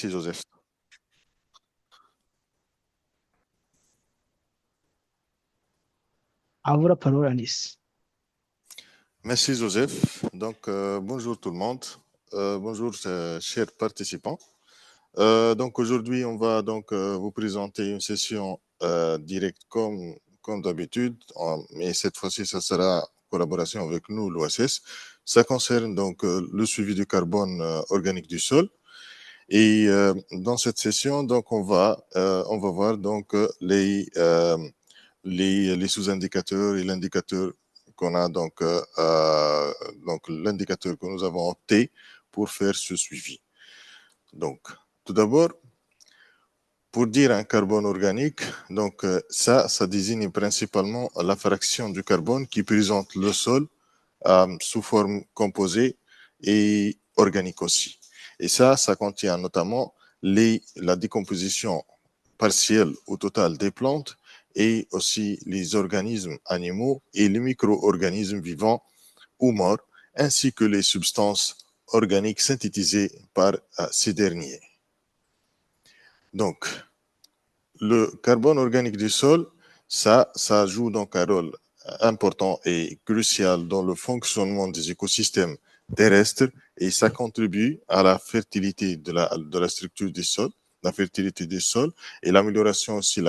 Merci Joseph. À vous la parole, Anis. Merci Joseph. Donc, bonjour tout le monde. Bonjour chers participants. Donc aujourd'hui, on va donc vous présenter une session directe comme d'habitude, mais cette fois-ci, ça sera en collaboration avec nous, l'OSS. Ça concerne donc le suivi du carbone organique du sol. Et dans cette session, donc on va voir donc les sous-indicateurs et l'indicateur qu'on a donc l'indicateur que nous avons opté pour faire ce suivi. Donc, tout d'abord, pour dire un carbone organique, donc ça désigne principalement la fraction du carbone qui présente le sol sous forme composée et organique aussi. Et ça contient notamment la décomposition partielle ou totale des plantes et aussi les organismes animaux et les micro-organismes vivants ou morts, ainsi que les substances organiques synthétisées par ces derniers. Donc, le carbone organique du sol, ça joue donc un rôle important et crucial dans le fonctionnement des écosystèmes terrestres et ça contribue à la fertilité de la structure du sol, la fertilité des sols et l'amélioration aussi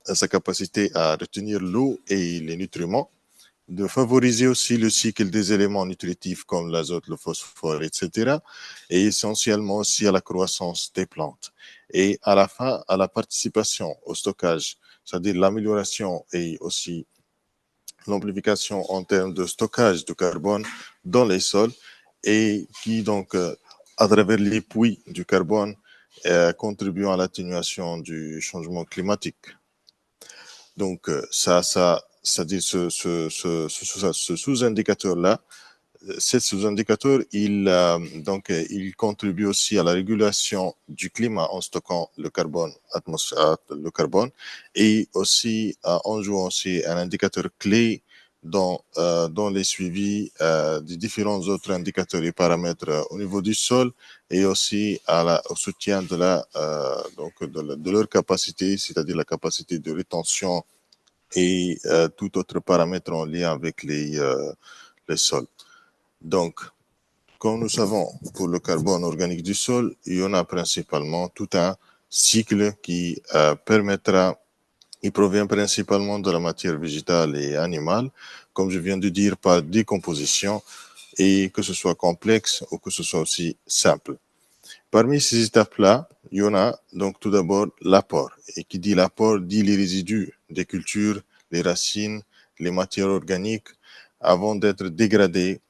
sa capacité à retenir l'eau et les nutriments, de favoriser aussi le cycle des éléments nutritifs comme l'azote, le phosphore, etc. et essentiellement aussi à la croissance des plantes. Et à la fin, à la participation au stockage, c'est-à-dire l'amélioration et aussi l'amplification en termes de stockage de carbone dans les sols et qui donc, à travers les puits du carbone, contribuent à l'atténuation du changement climatique. Donc, c'est-à-dire ce sous-indicateur-là, ce sous-indicateur, il contribue aussi à la régulation du climat en stockant le carbone, le carbone, et aussi en jouant aussi un indicateur clé dans les suivis des différents autres indicateurs et paramètres au niveau du sol et aussi au soutien de leur capacité, c'est-à-dire la capacité de rétention et tout autre paramètre en lien avec les sols. Donc, comme nous savons, pour le carbone organique du sol, il y en a principalement tout un cycle qui il provient principalement de la matière végétale et animale, comme je viens de dire, par décomposition, et que ce soit complexe ou que ce soit aussi simple. Parmi ces étapes-là, il y en a donc tout d'abord l'apport. Et qui dit l'apport dit les résidus des cultures, les racines, les matières organiques, avant d'être dégradés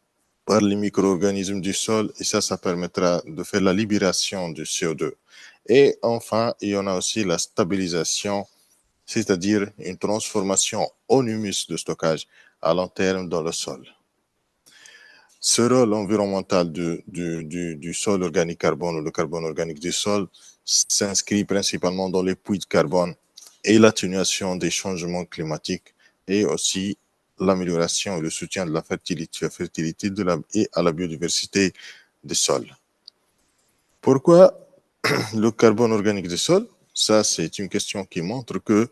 par les micro-organismes du sol, et ça permettra de faire la libération du CO2. Et enfin, il y en a aussi la stabilisation, c'est-à-dire une transformation en humus de stockage à long terme dans le sol. Ce rôle environnemental du sol organique carbone ou le carbone organique du sol s'inscrit principalement dans les puits de carbone et l'atténuation des changements climatiques et aussi l'amélioration et le soutien de la fertilité et à la biodiversité des sols. Pourquoi le carbone organique du sol? Ça, c'est une question qui montre que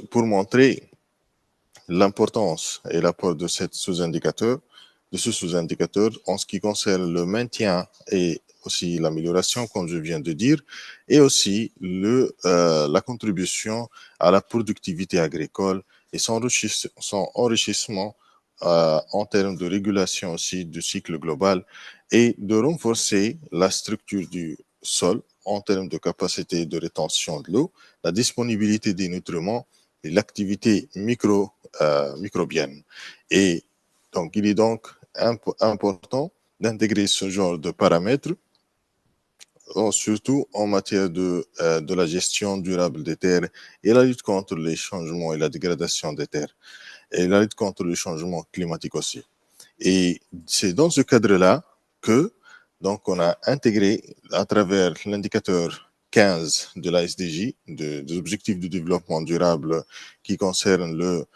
pour montrer l'importance et l'apport de ce sous-indicateur en ce qui concerne le maintien et aussi l'amélioration, comme je viens de dire, et aussi la contribution à la productivité agricole et son enrichissement en termes de régulation aussi du cycle global et de renforcer la structure du sol en termes de capacité de rétention de l'eau, la disponibilité des nutriments et l'activité microbienne. Et donc, il est donc important d'intégrer ce genre de paramètres, surtout en matière de la gestion durable des terres et la lutte contre les changements et la dégradation des terres et la lutte contre le changement climatique aussi. Et c'est dans ce cadre-là que donc on a intégré à travers l'indicateur 15 de la SDJ, des objectifs de développement durable qui concerne le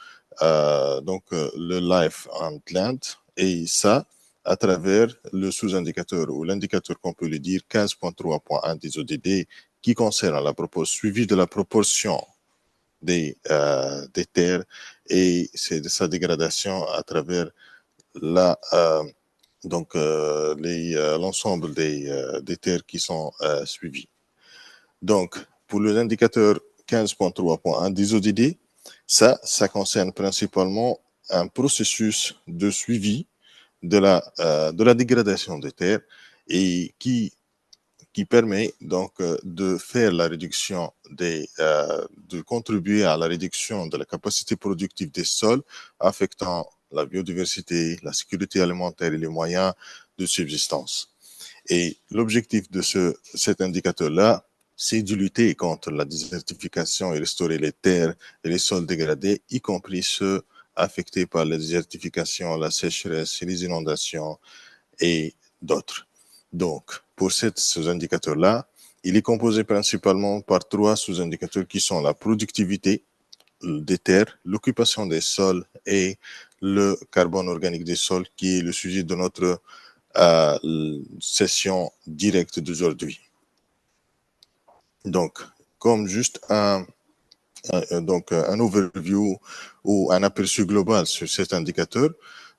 Life and Land. Et ça à travers le sous-indicateur ou l'indicateur qu'on peut lui dire 15.3.1 des ODD qui concerne suivi de la proportion des terres et c'est de sa dégradation à travers l'ensemble des terres qui sont suivies. Donc, pour l'indicateur 15.3.1 des ODD, ça concerne principalement un processus de suivi de la dégradation des terres et qui permet donc de faire la réduction de contribuer à la réduction de la capacité productive des sols, affectant la biodiversité, la sécurité alimentaire et les moyens de subsistance. Et l'objectif de cet indicateur-là, c'est de lutter contre la désertification et restaurer les terres et les sols dégradés, y compris ceux affectés par la désertification, la sécheresse, les inondations et d'autres. Donc, pour ces sous-indicateurs-là, il est composé principalement par 3 sous-indicateurs qui sont la productivité des terres, l'occupation des sols et le carbone organique des sols, qui est le sujet de notre session directe d'aujourd'hui. Donc, comme juste un overview ou un aperçu global sur cet indicateur.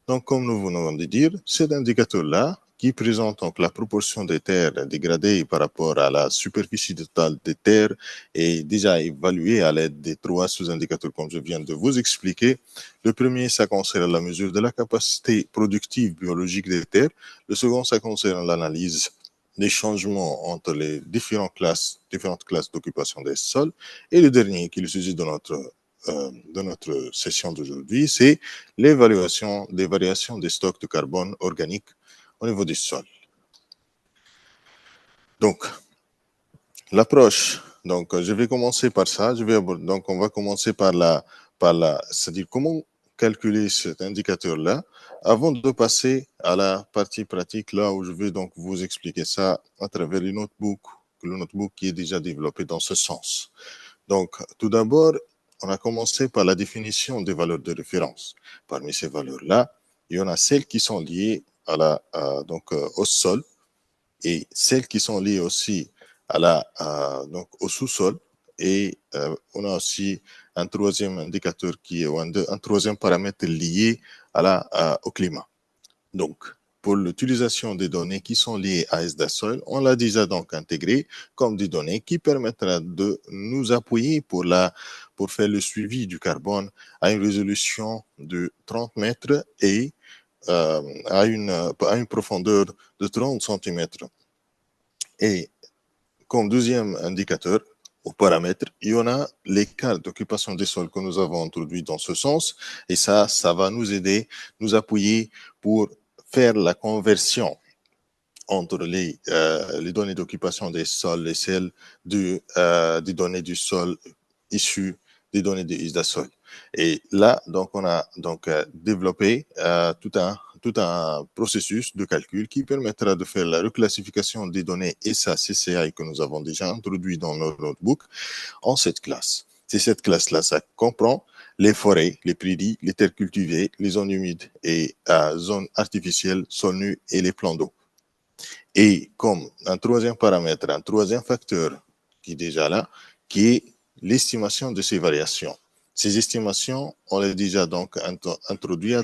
Donc, comme nous venons de dire, cet indicateur-là, qui présente donc la proportion des terres dégradées par rapport à la superficie totale des terres, est déjà évalué à l'aide des 3 sous-indicateurs comme je viens de vous expliquer. Le premier, ça concerne la mesure de la capacité productive biologique des terres. Le second, ça concerne l'analyse des changements entre les différentes classes d'occupation des sols. Et le dernier, qui est le sujet de notre session d'aujourd'hui, c'est l'évaluation des variations des stocks de carbone organique au niveau du sol. Donc, l'approche, donc je vais commencer par ça. Donc, on va commencer c'est-à-dire comment calculer cet indicateur-là avant de passer à la partie pratique, là où je vais donc vous expliquer ça à travers le notebook qui est déjà développé dans ce sens. Donc, tout d'abord, on a commencé par la définition des valeurs de référence. Parmi ces valeurs-là, il y en a celles qui sont liées au sol et celles qui sont liées aussi au sous-sol. Et on a aussi un troisième indicateur un troisième paramètre lié au climat. Donc, pour l'utilisation des données qui sont liées à ESDASOIL, on l'a déjà donc intégré comme des données qui permettra de nous appuyer pour faire le suivi du carbone à une résolution de 30 mètres et à une profondeur de 30 cm. Et comme deuxième indicateur, au paramètre, il y en a les cas d'occupation des sols que nous avons introduits dans ce sens. Et ça va nous aider, nous appuyer pour faire la conversion entre les données d'occupation des sols et celles des données du sol issues des données de ISDASOL. Et là, donc, on a développé tout un processus de calcul qui permettra de faire la reclassification des données SA-CCI que nous avons déjà introduit dans notre notebook en 7 classes. C'est cette classe-là, ça comprend les forêts, les prairies, les terres cultivées, les zones humides et zones artificielles, sols nus et les plans d'eau. Et comme un troisième paramètre, un troisième facteur qui est déjà là, qui est l'estimation de ces variations. Ces estimations, on les déjà donc introduit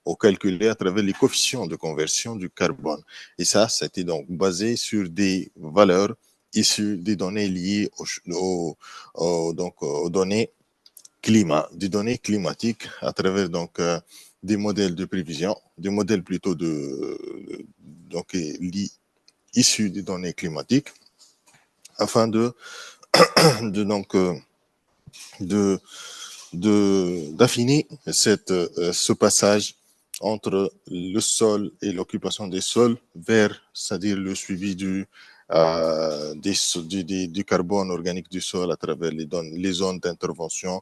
ou calculé à travers les coefficients de conversion du carbone. Et ça, c'était donc basé sur des valeurs issues des données liées aux données climat, des données climatiques à travers donc des modèles de prévision, des modèles plutôt issus des données climatiques, afin d'affiner ce passage entre le sol et l'occupation des sols vers, c'est-à-dire le suivi du carbone organique du sol à travers les zones d'intervention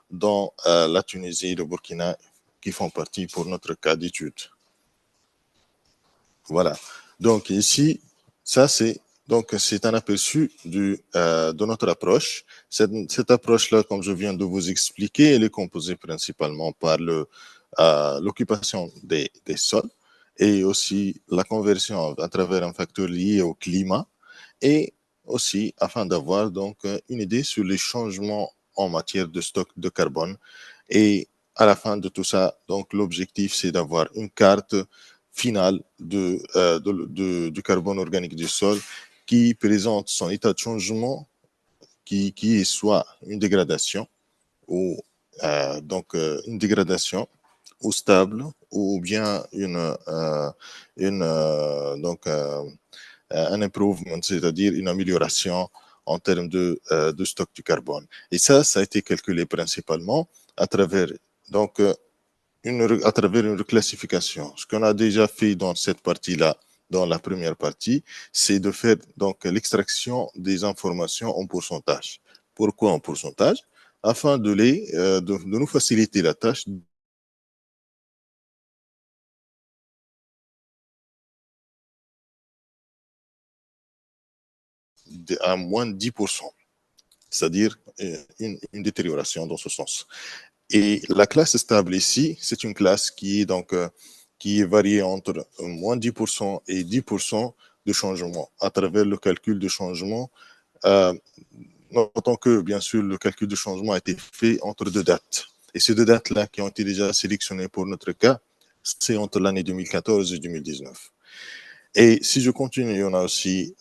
dans la Tunisie et le Burkina qui font partie pour notre cas d'étude. Voilà. Donc ici, ça c'est un aperçu de notre approche. Cette approche-là, comme je viens de vous expliquer, elle est composée principalement par l'occupation des sols et aussi la conversion à travers un facteur lié au climat, et aussi afin d'avoir donc une idée sur les changements en matière de stock de carbone. Et à la fin de tout ça, donc l'objectif, c'est d'avoir une carte finale du carbone organique du sol qui présente son état de changement, qui est soit une dégradation ou une dégradation ou stable, ou bien un improvement, c'est-à-dire une amélioration en termes de stock du carbone. Et ça a été calculé principalement à travers donc à travers une reclassification. Ce qu'on a déjà fait dans cette partie-là, dans la première partie, c'est de faire donc l'extraction des informations en pourcentage. Pourquoi en pourcentage? Afin de nous faciliter la tâche à moins de 10%, c'est-à-dire une détérioration dans ce sens. Et la classe stable ici, c'est une classe qui est variée entre moins 10% et 10% de changement à travers le calcul de changement. Euh, Notons que, bien sûr, le calcul de changement a été fait entre deux dates. Et ces deux dates-là qui ont été déjà sélectionnées pour notre cas, c'est entre l'année 2014 et 2019. Et si je continue, on a aussi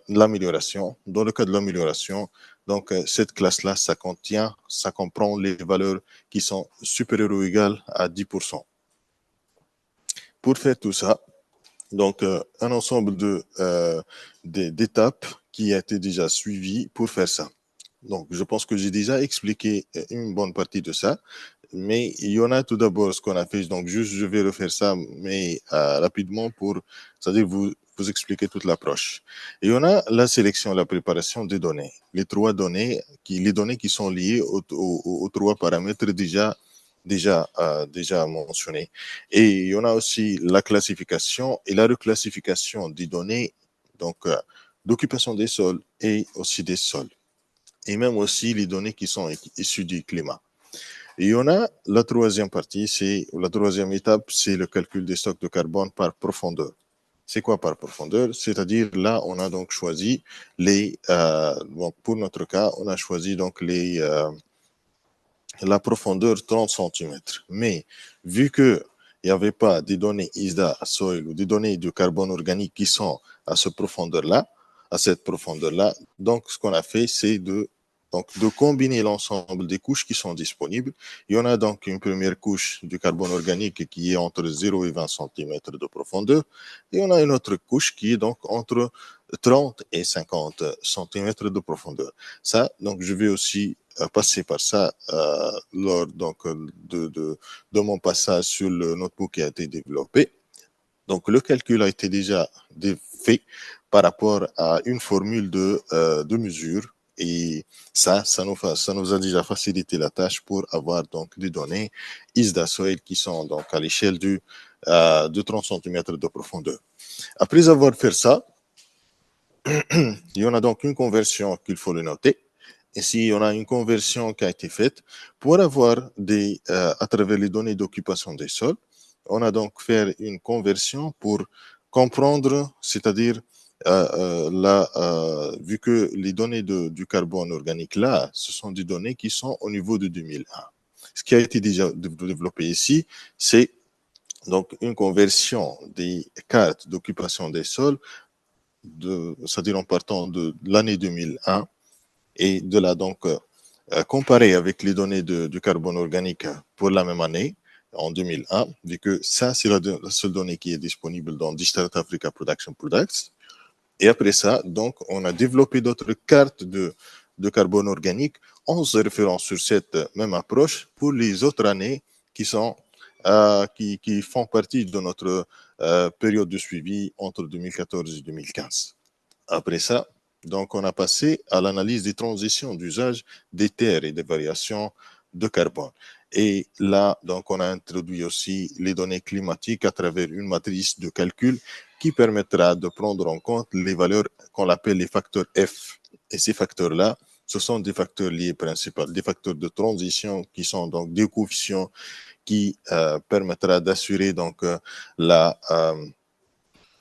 l'amélioration. Dans le cas de l'amélioration, donc cette classe-là, ça comprend les valeurs qui sont supérieures ou égales à 10%. Pour faire tout ça, donc un ensemble d'étapes qui a été déjà suivi pour faire ça. Donc, je pense que j'ai déjà expliqué une bonne partie de ça, mais il y en a tout d'abord ce qu'on a fait. Donc, juste, je vais refaire ça, mais rapidement c'est-à-dire vous expliquer toute l'approche. Il y en a la sélection, la préparation des données. Les données qui sont liées aux trois paramètres déjà mentionnés. Et il y en a aussi la classification et la reclassification des données, donc d'occupation des sols et aussi des sols, et même aussi les données qui sont issues du climat. Et il y en a la troisième partie, la troisième étape, c'est le calcul des stocks de carbone par profondeur. C'est quoi par profondeur? C'est-à-dire là, on a donc choisi pour notre cas, on a choisi donc la profondeur 30 cm. Mais vu que il n'y avait pas des données ISDA soil ou des données de carbone organique qui sont à cette profondeur-là, donc ce qu'on a fait, c'est de combiner l'ensemble des couches qui sont disponibles. Il y en a donc une première couche du carbone organique qui est entre 0 et 20 cm de profondeur. Et on a une autre couche qui est donc entre 30 et 50 cm de profondeur. Ça, donc je vais aussi passer par ça lors donc de mon passage sur le notebook qui a été développé. Donc le calcul a été déjà fait par rapport à une formule de mesure, et ça nous a déjà facilité la tâche pour avoir donc des données ISDA soil qui sont donc à l'échelle de 30 cm de profondeur. Après avoir fait ça, il y en a donc une conversion qu'il faut le noter. Ici, on a une conversion qui a été faite pour avoir à travers les données d'occupation des sols, on a donc fait une conversion pour comprendre, c'est-à-dire, vu que les données du carbone organique là, ce sont des données qui sont au niveau de 2001. Ce qui a été déjà développé ici, c'est donc une conversion des cartes d'occupation des sols, c'est-à-dire en partant de l'année 2001, et de là donc comparer avec les données du carbone organique pour la même année, en 2001, vu que ça, c'est la seule donnée qui est disponible dans Digital Africa Production Products. Et après ça, donc, on a développé d'autres cartes de carbone organique en se référant sur cette même approche pour les autres années qui font partie de notre période de suivi entre 2014 et 2015. Après ça, donc, on a passé à l'analyse des transitions d'usage des terres et des variations de carbone. Et là, donc, on a introduit aussi les données climatiques à travers une matrice de calcul qui permettra de prendre en compte les valeurs qu'on appelle les facteurs F. Et ces facteurs-là, Ce sont des facteurs liés principaux, des facteurs de transition qui sont donc des coefficients qui permettra d'assurer donc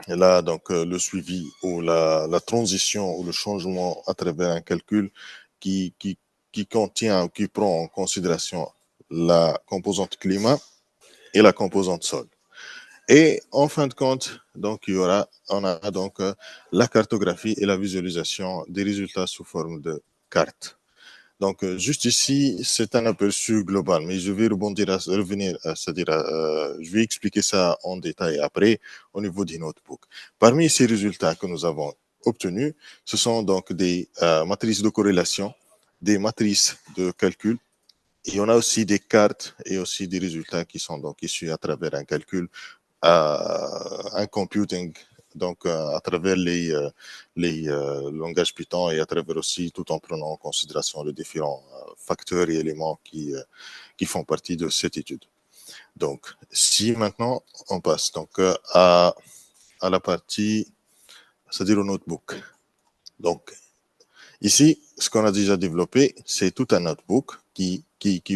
le suivi ou la transition ou le changement à travers un calcul qui, qui, qui contient ou qui prend en considération la composante climat et la composante sol. Et en fin de compte, donc, on a donc la cartographie et la visualisation des résultats sous forme de cartes. Donc, juste ici, c'est un aperçu global, mais je vais revenir, c'est-à-dire, je vais expliquer ça en détail après au niveau des notebooks. Parmi ces résultats que nous avons obtenus, ce sont donc des matrices de corrélation, des matrices de calcul, et on a aussi des cartes et aussi des résultats qui sont donc issus à travers un calcul, un computing, donc à travers les langages Python et à travers aussi tout en prenant en considération les différents facteurs et éléments qui font partie de cette étude. Donc, si maintenant on passe donc à la partie, c'est-à-dire au notebook. Donc, ici, ce qu'on a déjà développé, c'est tout un notebook qui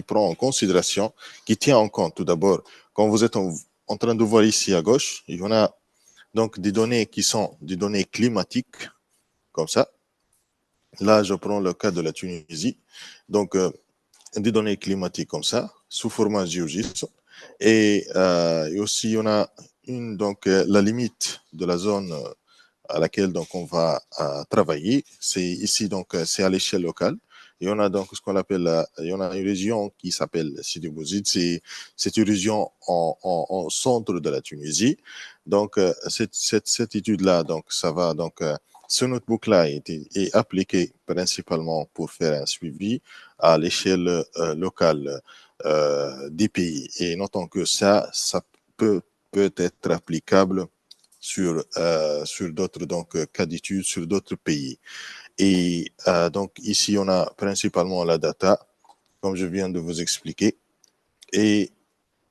prend en considération, qui tient en compte tout d'abord, quand vous êtes en train de voir ici à gauche, il y en a donc des données qui sont des données climatiques, comme ça. Là, je prends le cas de la Tunisie. Donc, des données climatiques comme ça, sous format GeoGIS. Et aussi, on a la limite de la zone à laquelle donc on va travailler. C'est ici, donc, c'est à l'échelle locale. Et on a donc ce qu'on appelle, il y en a une région qui s'appelle Sidi Bouzid, c'est une région en centre de la Tunisie. Donc, cette étude-là, donc, ça va, donc, ce notebook-là est appliqué principalement pour faire un suivi à l'échelle locale des pays. Et notons que ça peut être applicable sur d'autres cas d'études, sur d'autres pays. Et donc ici, on a principalement la data, comme je viens de vous expliquer, et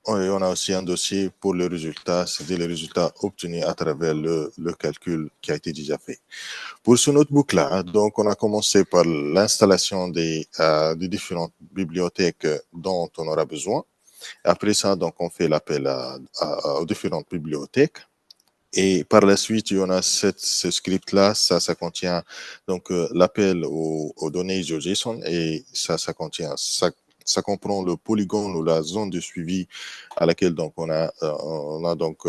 on a aussi un dossier pour le résultat, c'est-à-dire les résultats obtenus à travers le calcul qui a été déjà fait. Pour ce notebook-là, donc on a commencé par l'installation des différentes bibliothèques dont on aura besoin. Après ça, donc on fait l'appel aux différentes bibliothèques. Et par la suite, il y en a ce script-là, ça contient donc l'appel aux données GeoJSON et ça contient, ça comprend le polygone ou la zone de suivi à laquelle donc on a donc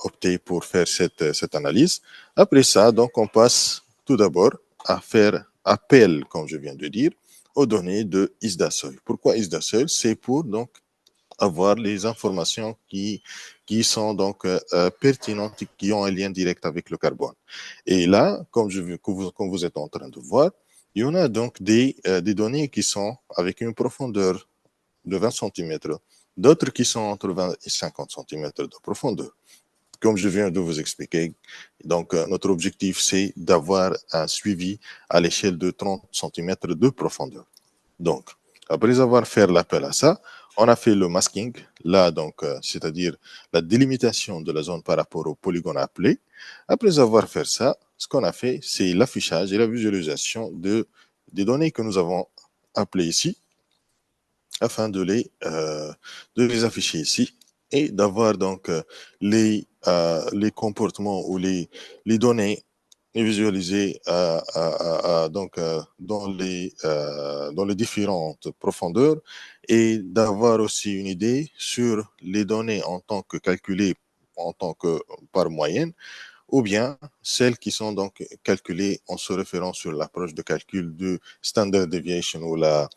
opté pour faire cette analyse. Après ça, donc on passe tout d'abord à faire appel, comme je viens de dire, aux données de ISDASOL. Pourquoi ISDASOL? C'est pour donc avoir les informations qui sont donc pertinentes, qui ont un lien direct avec le carbone. Et là, comme vous êtes en train de voir, il y en a donc des données qui sont avec une profondeur de 20 cm, d'autres qui sont entre 20 et 50 cm de profondeur. Comme je viens de vous expliquer, donc notre objectif, c'est d'avoir un suivi à l'échelle de 30 cm de profondeur. Donc, après avoir fait l'appel à ça, on a fait le masking, là, donc, c'est-à-dire la délimitation de la zone par rapport au polygone appelé. Après avoir fait ça, ce qu'on a fait, c'est l'affichage et la visualisation des données que nous avons appelées ici, afin de les afficher ici et d'avoir donc les comportements ou les données visualisées donc dans les différentes profondeurs et d'avoir aussi une idée sur les données en tant que calculées en tant que par moyenne ou bien celles qui sont donc calculées en se référant sur l'approche de calcul de standard deviation ou la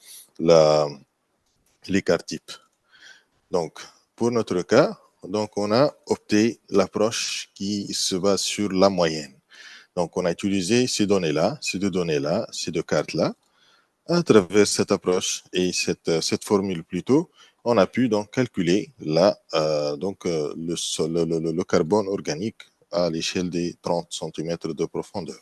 l'écart type. Donc, pour notre cas, donc on a opté l'approche qui se base sur la moyenne. Donc, on a utilisé ces données-là, ces deux-données-là, ces deux cartes-là. À travers cette approche et cette formule plutôt, on a pu donc calculer le carbone organique à l'échelle des 30 cm de profondeur.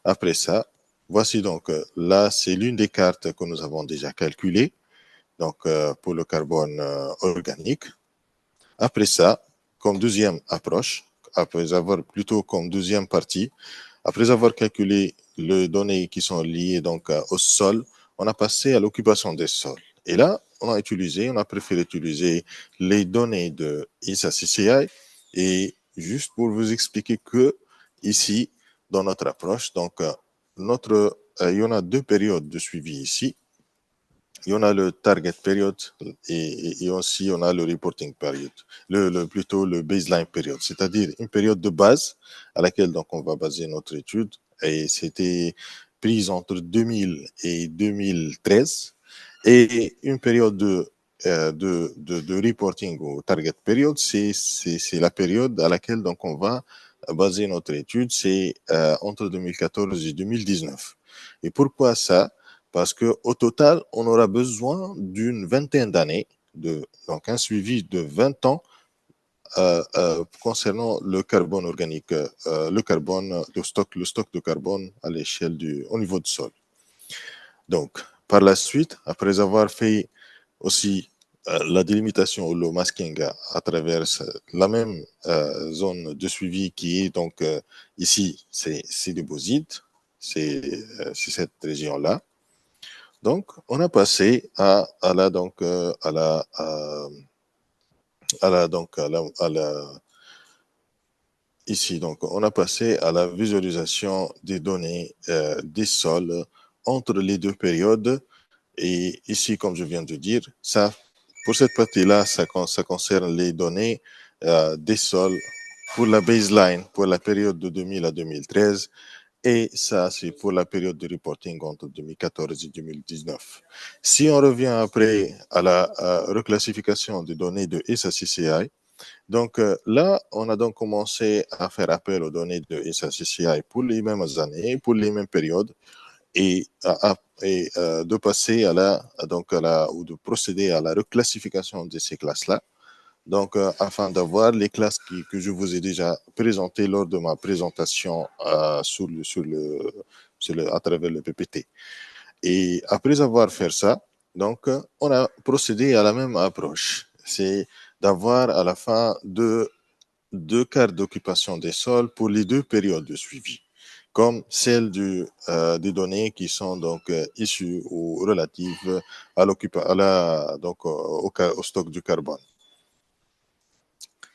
Après ça, voici donc là, c'est l'une des cartes que nous avons déjà calculées donc pour le carbone organique. Après ça, comme deuxième approche, après avoir plutôt comme deuxième partie, Après avoir calculé les données qui sont liées donc au sol, on a passé à l'occupation des sols. Et là, on a préféré utiliser les données de ISA-CCI. Et juste pour vous expliquer que ici, dans notre approche, donc il y en a deux périodes de suivi ici. Il y en a le target period et aussi on a le reporting period, plutôt le baseline period, c'est-à-dire une période de base à laquelle donc on va baser notre étude et c'était prise entre 2000 et 2013 et une période de reporting au target period, c'est la période à laquelle donc on va baser notre étude, c'est entre 2014 et 2019. Et pourquoi ça? Parce qu'au total, on aura besoin d'une vingtaine d'années, donc un suivi de 20 ans concernant le carbone organique, le carbone, le stock de carbone à l'échelle au niveau du sol. Donc, par la suite, après avoir fait aussi la délimitation ou le masking à travers la même zone de suivi qui est donc ici, c'est le Boside, c'est cette région-là. Donc, on a passé à la donc à la ici donc on a passé à la visualisation des données des sols entre les deux périodes et ici comme je viens de dire ça pour cette partie-là ça concerne les données des sols pour la baseline pour la période de 2000 à 2013. Et ça, c'est pour la période de reporting entre 2014 et 2019. Si on revient après à la reclassification des données de SACCI, donc là, on a donc commencé à faire appel aux données de SACCI pour les mêmes années, pour les mêmes périodes, et, de passer ou de procéder à la reclassification de ces classes-là. Donc, afin d'avoir les classes que je vous ai déjà présentées lors de ma présentation à travers le PPT. Et après avoir fait ça, donc, on a procédé à la même approche. C'est d'avoir à la fin deux cartes d'occupation des sols pour les deux périodes de suivi, comme celle des données qui sont donc issues ou relatives au stock du carbone.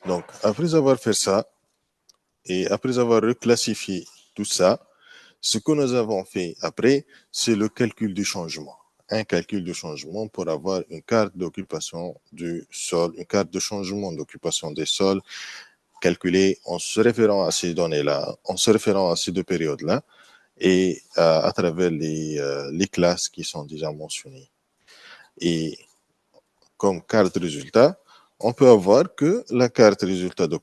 Donc, après avoir fait ça, et après avoir reclassifié tout ça, ce que nous avons fait après, c'est le calcul du changement. Un calcul de changement pour avoir une carte d'occupation du sol, une carte de changement d'occupation des sols calculée en se référant à ces données-là, en se référant à ces deux périodes-là, et à travers les classes qui sont déjà mentionnées. Et comme carte résultat, on peut avoir que la carte résultat de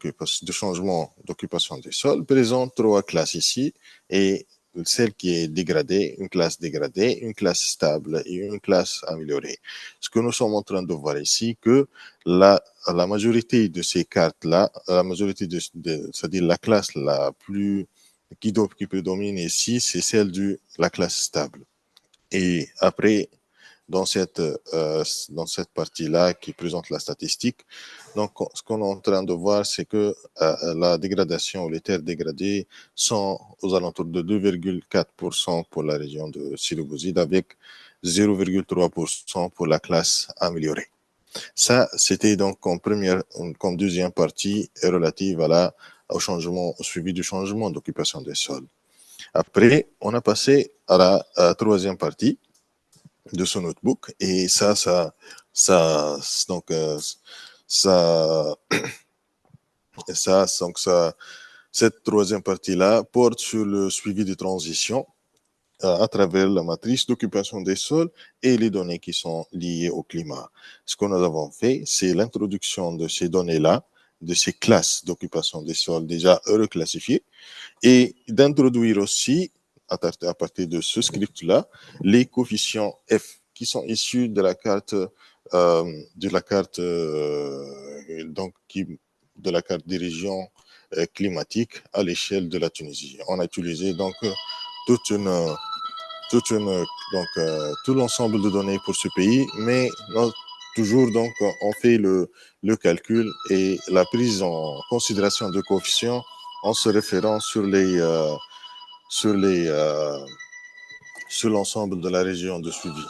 changement d'occupation des sols présente trois classes ici et celle qui est dégradée, une classe dégradée, une classe stable et une classe améliorée. Ce que nous sommes en train de voir ici, que la majorité de ces cartes-là, la majorité c'est-à-dire la classe la plus qui prédomine ici, c'est celle de la classe stable. Et après, dans cette partie-là qui présente la statistique. Donc, ce qu'on est en train de voir, c'est que la dégradation ou les terres dégradées sont aux alentours de 2,4% pour la région de Silibozide avec 0,3% pour la classe améliorée. Ça, c'était donc comme deuxième partie relative au suivi du changement d'occupation des sols. Après, on a passé à la troisième partie de son notebook et donc ça cette troisième partie-là porte sur le suivi des transitions à travers la matrice d'occupation des sols et les données qui sont liées au climat. Ce que nous avons fait, c'est l'introduction de ces données-là, de ces classes d'occupation des sols déjà reclassifiées, et d'introduire aussi, à partir de ce script-là, les coefficients F qui sont issus de la carte, de la carte des régions climatiques à l'échelle de la Tunisie. On a utilisé donc toute une, tout l'ensemble de données pour ce pays, mais toujours donc on fait le calcul et la prise en considération de coefficients en se référant sur sur l'ensemble de la région de suivi.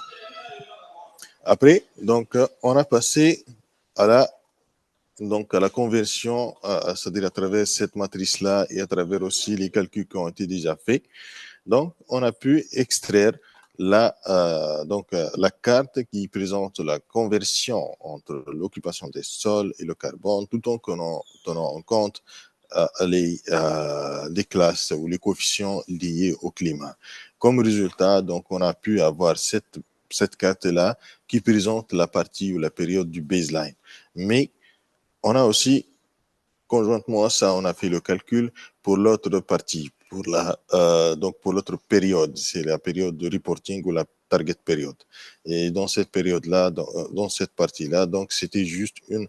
Après, donc, on a passé à la conversion, c'est-à-dire à travers cette matrice-là et à travers aussi les calculs qui ont été déjà faits. Donc, on a pu extraire la carte qui présente la conversion entre l'occupation des sols et le carbone, tout en tenant en compte les classes ou les coefficients liés au climat. Comme résultat, donc, on a pu avoir cette carte-là qui présente la partie ou la période du baseline. Mais on a aussi, conjointement à ça, on a fait le calcul pour l'autre partie, pour l'autre période, c'est la période de reporting ou la target période. Et dans cette période-là, dans cette partie-là, donc c'était juste une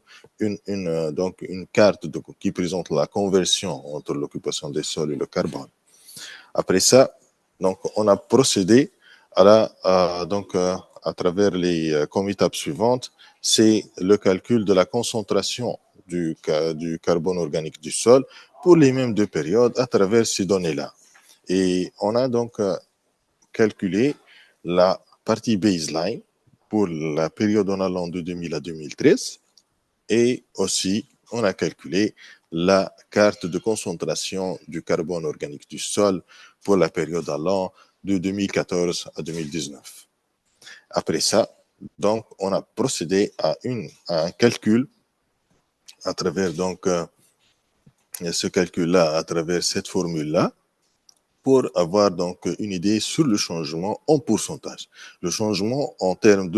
carte qui présente la conversion entre l'occupation des sols et le carbone. Après ça, donc on a procédé à travers les comme étape suivante, c'est le calcul de la concentration du carbone organique du sol pour les mêmes deux périodes à travers ces données-là. Et on a donc calculé la partie baseline pour la période en allant de 2000 à 2013 et aussi on a calculé la carte de concentration du carbone organique du sol pour la période allant de 2014 à 2019. Après ça, donc, on a procédé à un calcul à travers ce calcul-là, à travers cette formule-là, pour avoir donc une idée sur le changement en pourcentage. Le changement en termes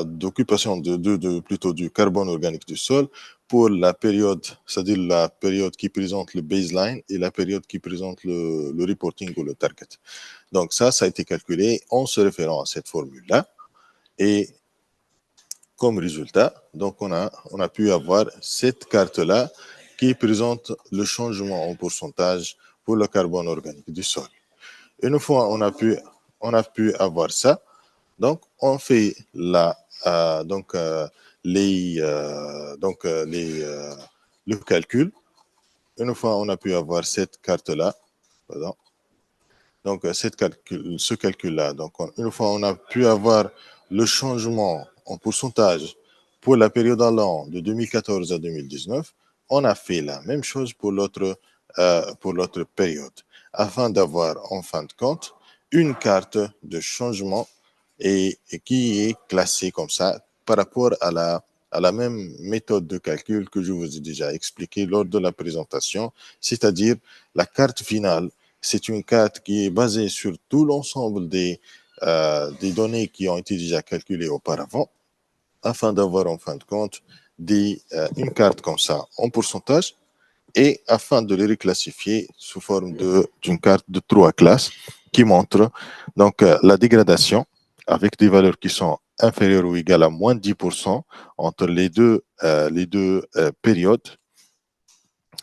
d'occupation plutôt du carbone organique du sol pour la période, c'est-à-dire la période qui présente le baseline et la période qui présente le reporting ou le target. Donc ça a été calculé en se référant à cette formule-là. Et comme résultat, donc on a pu avoir cette carte-là qui présente le changement en pourcentage pour le carbone organique du sol. Une fois on a pu avoir ça, donc on fait le calcul. Une fois on a pu avoir cette carte-là, pardon, donc ce calcul-là, donc une fois on a pu avoir le changement en pourcentage pour la période allant de 2014 à 2019, on a fait la même chose pour l'autre période, afin d'avoir en fin de compte une carte de changement et qui est classée comme ça par rapport à la même méthode de calcul que je vous ai déjà expliqué lors de la présentation, c'est-à-dire la carte finale. C'est une carte qui est basée sur tout l'ensemble des données qui ont été déjà calculées auparavant, afin d'avoir en fin de compte une carte comme ça en pourcentage et afin de les reclassifier sous forme d'une carte de trois classes qui montre donc la dégradation avec des valeurs qui sont inférieures ou égales à moins de 10% entre les deux périodes.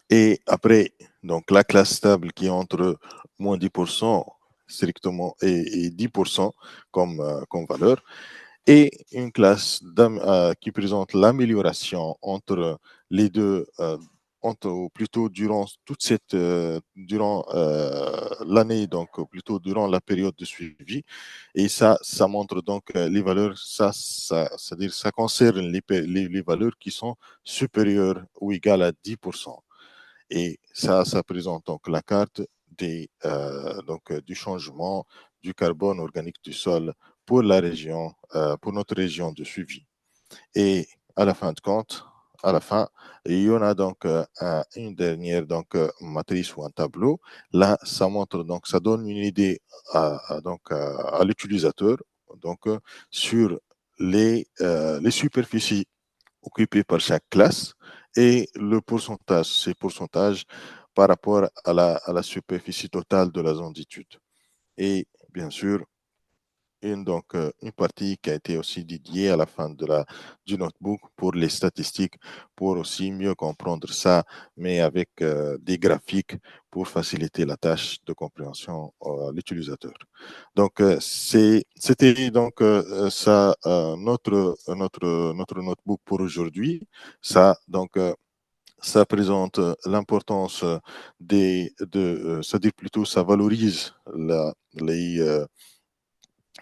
Et après, donc la classe stable qui est entre moins 10% strictement et 10% comme valeur, et une classe qui présente l'amélioration entre les deux, ou plutôt durant durant l'année, donc plutôt durant la période de suivi. Et ça montre donc les valeurs, c'est-à-dire ça concerne les valeurs qui sont supérieures ou égales à 10%. Et ça présente donc la carte du changement du carbone organique du sol pour pour notre région de suivi. Et à la fin de compte, à la fin, il y en a donc une dernière matrice ou un tableau. Là, ça montre donc ça donne une idée à l'utilisateur sur les superficies occupées par chaque classe et le pourcentage, ces pourcentages par rapport à la superficie totale de la zone d'étude. Et bien sûr, une partie qui a été aussi dédiée à la fin du notebook pour les statistiques, pour aussi mieux comprendre ça, mais avec des graphiques pour faciliter la tâche de compréhension à l'utilisateur. Donc, c'était donc notre notebook pour aujourd'hui. Ça, donc, Ça présente l'importance c'est-à-dire plutôt, ça valorise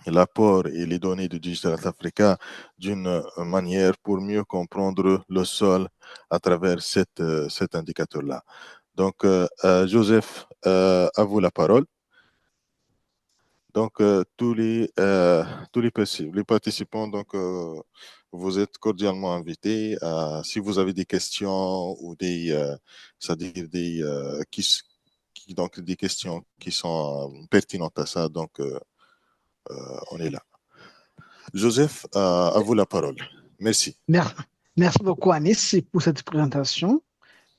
l'apport et les données de Digital Africa d'une manière pour mieux comprendre le sol à travers cet indicateur-là. Donc, Joseph, à vous la parole. Donc, les participants, donc, vous êtes cordialement invités. Si vous avez des questions ou c'est-à-dire donc des questions qui sont pertinentes à ça, donc, on est là. Joseph, à vous la parole. Merci. Merci, merci beaucoup, Anis, pour cette présentation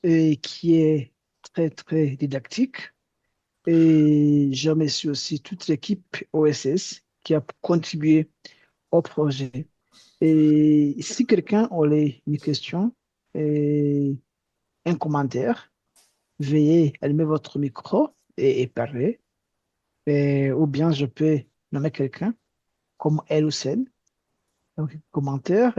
qui est très, très didactique. Et je remercie aussi toute l'équipe OSS qui a contribué au projet. Et si quelqu'un aurait une question et un commentaire, veuillez allumer votre micro et parler. Ou bien je peux nommer quelqu'un comme elle ou celle. Donc, commentaire.